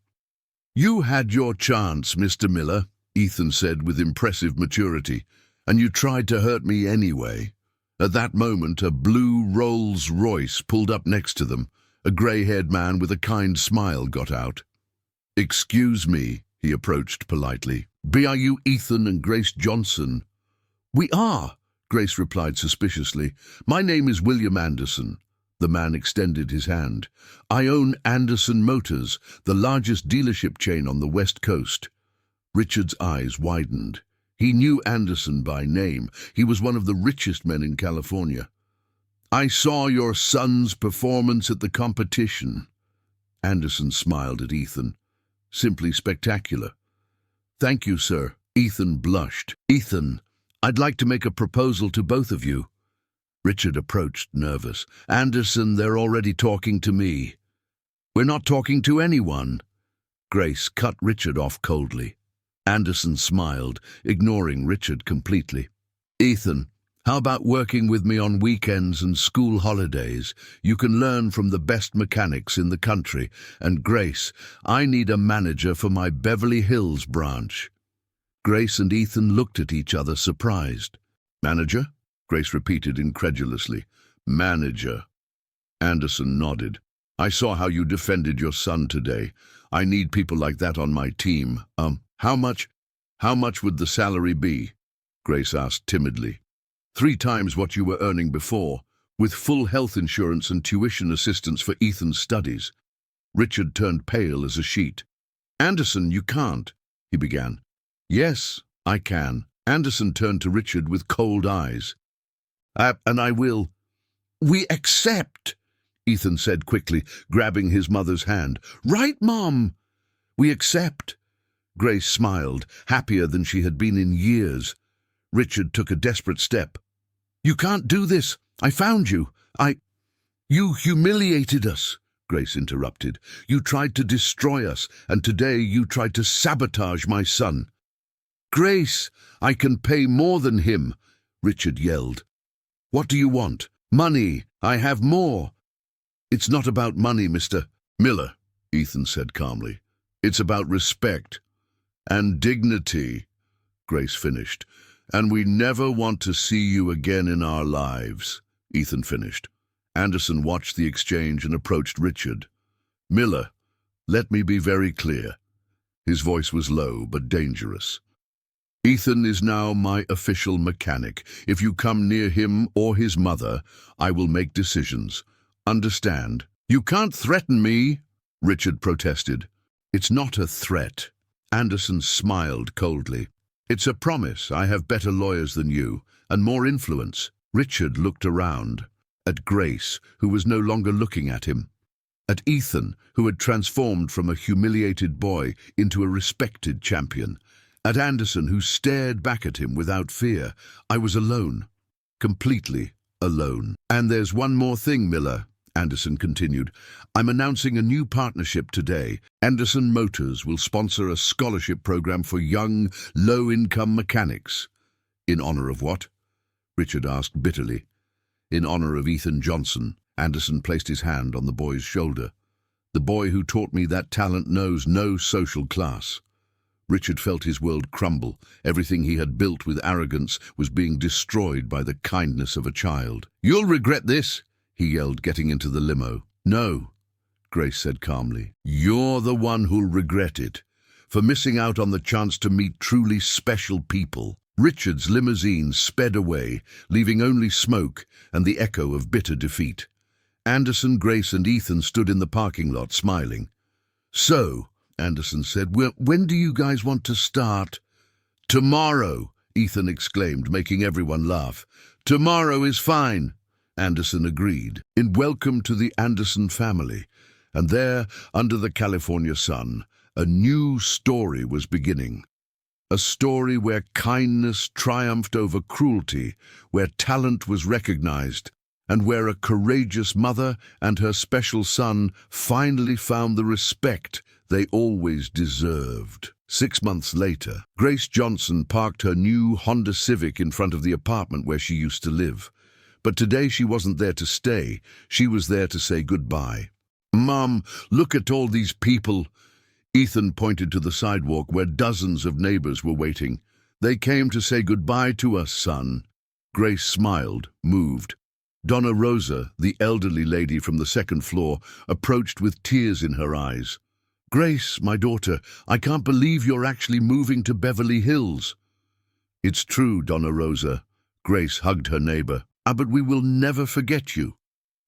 "You had your chance, Mr. Miller," Ethan said with impressive maturity, "and you tried to hurt me anyway." At that moment, a blue Rolls-Royce pulled up next to them. A grey-haired man with a kind smile got out. "Excuse me," he approached politely. "Are you Ethan and Grace Johnson?" "We are," Grace replied suspiciously. "My name is William Anderson." The man extended his hand. "I own Anderson Motors, the largest dealership chain on the West Coast." Richard's eyes widened. He knew Anderson by name. He was one of the richest men in California. "I saw your son's performance at the competition." Anderson smiled at Ethan. "Simply spectacular." "Thank you, sir." Ethan blushed. "Ethan, I'd like to make a proposal to both of you." Richard approached, nervous. "Anderson, they're already talking to me." "We're not talking to anyone." Grace cut Richard off coldly. Anderson smiled, ignoring Richard completely. "Ethan, how about working with me on weekends and school holidays? You can learn from the best mechanics in the country. And Grace, I need a manager for my Beverly Hills branch." Grace and Ethan looked at each other, surprised. "Manager?" Grace repeated incredulously. "Manager." Anderson nodded. "I saw how you defended your son today. I need people like that on my team. How much would the salary be?" Grace asked timidly. "3 times what you were earning before, with full health insurance and tuition assistance for Ethan's studies." Richard turned pale as a sheet. "Anderson, you can't," he began. "Yes, I can." Anderson turned to Richard with cold eyes. "And I will." "We accept," Ethan said quickly, grabbing his mother's hand. "Right, Mom? We accept." Grace smiled, happier than she had been in years. Richard took a desperate step. "You can't do this. I found you. You humiliated us," Grace interrupted. "You tried to destroy us, and today you tried to sabotage my son." "Grace, I can pay more than him," Richard yelled. "What do you want?" "Money. I have more." "It's not about money, Mr. Miller," Ethan said calmly. "It's about respect and dignity," Grace finished. "And we never want to see you again in our lives," Ethan finished. Anderson watched the exchange and approached Richard. "Miller, let me be very clear." His voice was low but dangerous. "Ethan is now my official mechanic. If you come near him or his mother, I will make decisions. Understand?" "You can't threaten me," Richard protested. "It's not a threat." Anderson smiled coldly. "It's a promise. I have better lawyers than you, and more influence." Richard looked around, at Grace, who was no longer looking at him, at Ethan, who had transformed from a humiliated boy into a respected champion, at Anderson, who stared back at him without fear. I was alone, completely alone. "And there's one more thing, Miller," Anderson continued. "I'm announcing a new partnership today. Anderson Motors will sponsor a scholarship program for young, low-income mechanics." "In honor of what?" Richard asked bitterly. "In honor of Ethan Johnson." Anderson placed his hand on the boy's shoulder. "The boy who taught me that talent knows no social class." Richard felt his world crumble. Everything he had built with arrogance was being destroyed by the kindness of a child. "You'll regret this," he yelled, getting into the limo. "No," Grace said calmly. "You're the one who'll regret it, for missing out on the chance to meet truly special people." Richard's limousine sped away, leaving only smoke and the echo of bitter defeat. Anderson, Grace, and Ethan stood in the parking lot, smiling. "So," Anderson said, "when do you guys want to start?" "Tomorrow," Ethan exclaimed, making everyone laugh. "Tomorrow is fine," Anderson agreed. In Welcome to the Anderson family, and there, under the California sun, a new story was beginning. A story where kindness triumphed over cruelty, where talent was recognized, and where a courageous mother and her special son finally found the respect they always deserved. 6 months later, Grace Johnson parked her new Honda Civic in front of the apartment where she used to live. But today she wasn't there to stay. She was there to say goodbye. "Mom, look at all these people." Ethan pointed to the sidewalk where dozens of neighbors were waiting. "They came to say goodbye to us, son." Grace smiled, moved. Donna Rosa, the elderly lady from the second floor, approached with tears in her eyes. "Grace, my daughter, I can't believe you're actually moving to Beverly Hills." "It's true, Donna Rosa." Grace hugged her neighbor. But we will never forget you."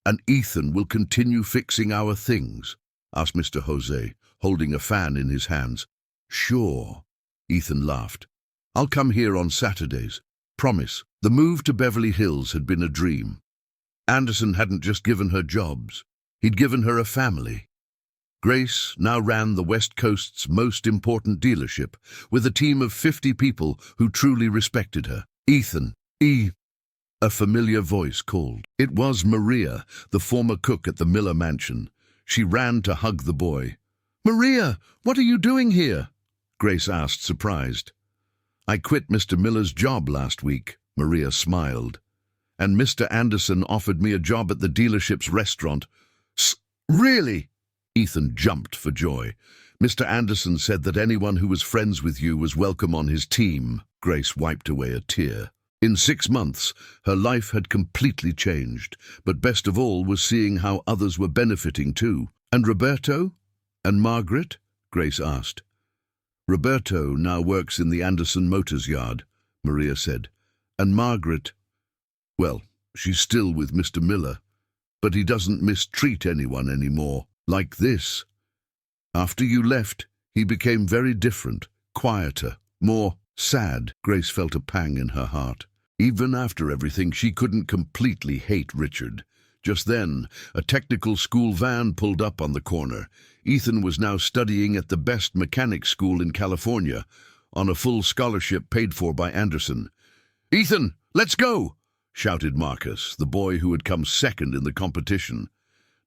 "And Ethan will continue fixing our things?" asked Mr. Jose, holding a fan in his hands. "Sure," Ethan laughed. I'll come here on Saturdays. Promise. The move to Beverly Hills had been a dream. Anderson hadn't just given her jobs. He'd given her a family. Grace now ran the West Coast's most important dealership, with a team of 50 people who truly respected her. Ethan, a familiar voice called. It was Maria, the former cook at the Miller mansion. She ran to hug the boy. "Maria, what are you doing here?" Grace asked, surprised. "I quit Mr. Miller's job last week," Maria smiled. "And Mr. Anderson offered me a job at the dealership's restaurant." "Really?" Ethan jumped for joy. "Mr. Anderson said that anyone who was friends with you was welcome on his team." Grace wiped away a tear. In 6 months, her life had completely changed, but best of all was seeing how others were benefiting too. "And Roberto? And Margaret?" Grace asked. "Roberto now works in the Anderson Motors yard," Maria said. "And Margaret, well, she's still with Mr. Miller, but he doesn't mistreat anyone anymore. Like this. After you left, he became very different, quieter, more sad." Grace felt a pang in her heart. Even after everything, she couldn't completely hate Richard. Just then, a technical school van pulled up on the corner. Ethan was now studying at the best mechanics school in California, on a full scholarship paid for by Anderson. "Ethan, let's go!" shouted Marcus, the boy who had come second in the competition.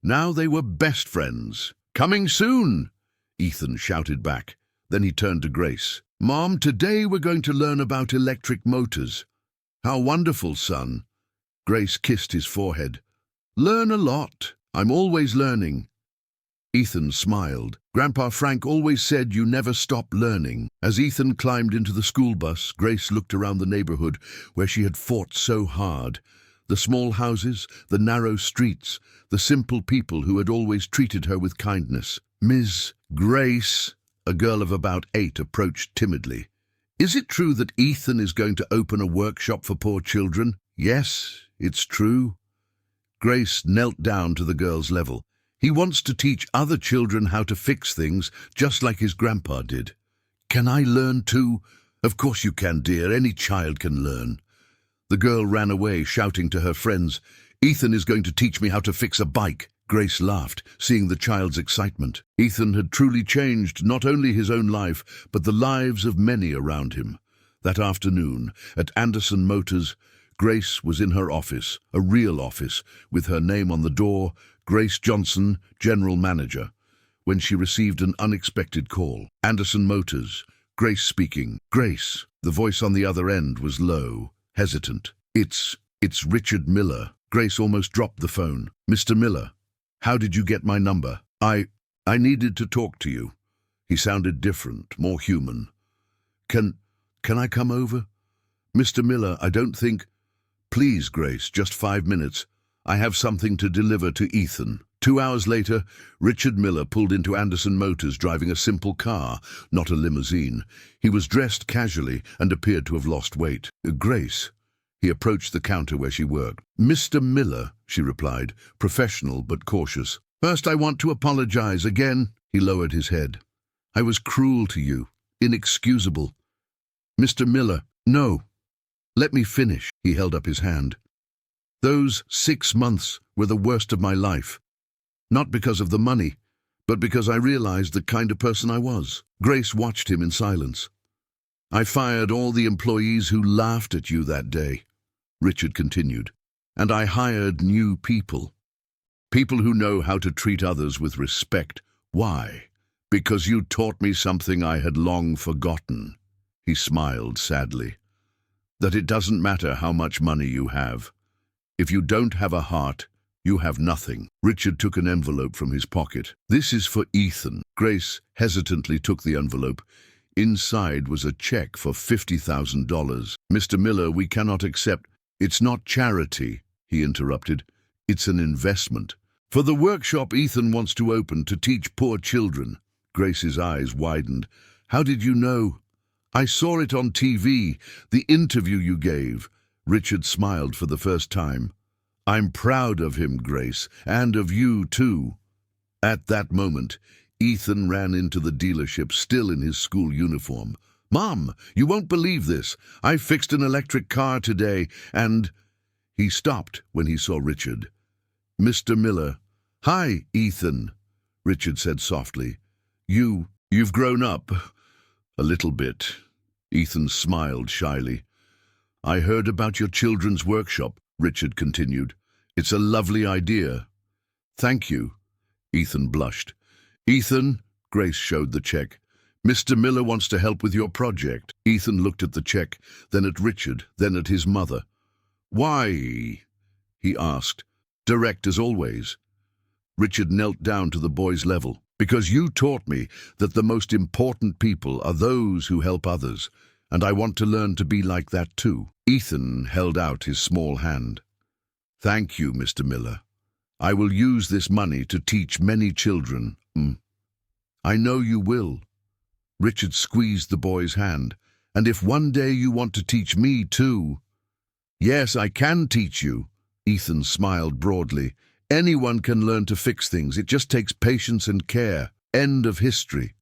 Now they were best friends. "Coming soon!" Ethan shouted back. Then he turned to Grace. "Mom, today we're going to learn about electric motors." "How wonderful, son." Grace kissed his forehead. "Learn a lot. I'm always learning." Ethan smiled. "Grandpa Frank always said you never stop learning." As Ethan climbed into the school bus, Grace looked around the neighborhood where she had fought so hard. The small houses, the narrow streets, the simple people who had always treated her with kindness. "Ms. Grace," a girl of about 8 approached timidly. "Is it true that Ethan is going to open a workshop for poor children?" "Yes, it's true." Grace knelt down to the girl's level. "He wants to teach other children how to fix things, just like his grandpa did." "Can I learn too?" "Of course you can, dear. Any child can learn." The girl ran away, shouting to her friends, "Ethan is going to teach me how to fix a bike." Grace laughed, seeing the child's excitement. Ethan had truly changed not only his own life, but the lives of many around him. That afternoon, at Anderson Motors, Grace was in her office, a real office, with her name on the door, Grace Johnson, General Manager, when she received an unexpected call. "Anderson Motors." Grace speaking. "Grace." The voice on the other end was low, hesitant. It's Richard Miller." Grace almost dropped the phone. "Mr. Miller, how did you get my number?" I needed to talk to you." He sounded different, more human. Can I come over?" "Mr. Miller, I don't think—" "Please, Grace, just 5 minutes. I have something to deliver to Ethan." 2 hours later, Richard Miller pulled into Anderson Motors driving a simple car, not a limousine. He was dressed casually and appeared to have lost weight. "Grace." He approached the counter where she worked. "Mr. Miller," she replied, professional but cautious. "First, I want to apologize again." He lowered his head. "I was cruel to you, inexcusable." "Mr. Miller, no. Let me finish." He held up his hand. "Those 6 months were the worst of my life. Not because of the money, but because I realized the kind of person I was." Grace watched him in silence. "I fired all the employees who laughed at you that day," Richard continued, "and I hired new people. People who know how to treat others with respect. Why? Because you taught me something I had long forgotten." He smiled sadly. "That it doesn't matter how much money you have. If you don't have a heart, you have nothing." Richard took an envelope from his pocket. "This is for Ethan." Grace hesitantly took the envelope. Inside was a check for $50,000. "Mr. Miller, we cannot accept—" "It's not charity," he interrupted. "It's an investment. For the workshop Ethan wants to open to teach poor children." Grace's eyes widened. "How did you know?" "I saw it on TV, the interview you gave." Richard smiled for the first time. "I'm proud of him, Grace, and of you too." At that moment, Ethan ran into the dealership, still in his school uniform. "Mom, you won't believe this. I fixed an electric car today, and—" He stopped when he saw Richard. "Mr. Miller." "Hi, Ethan," Richard said softly. You've grown up. A little bit." Ethan smiled shyly. "I heard about your children's workshop," Richard continued. "It's a lovely idea." "Thank you." Ethan blushed. "Ethan," Grace showed the check. "Mr. Miller wants to help with your project." Ethan looked at the check, then at Richard, then at his mother. "Why?" he asked, direct as always. Richard knelt down to the boy's level. "Because you taught me that the most important people are those who help others, and I want to learn to be like that too." Ethan held out his small hand. "Thank you, Mr. Miller. I will use this money to teach many children." "I know you will." Richard squeezed the boy's hand. "And if one day you want to teach me too—" "Yes, I can teach you." Ethan smiled broadly. "Anyone can learn to fix things. It just takes patience and care. End of history."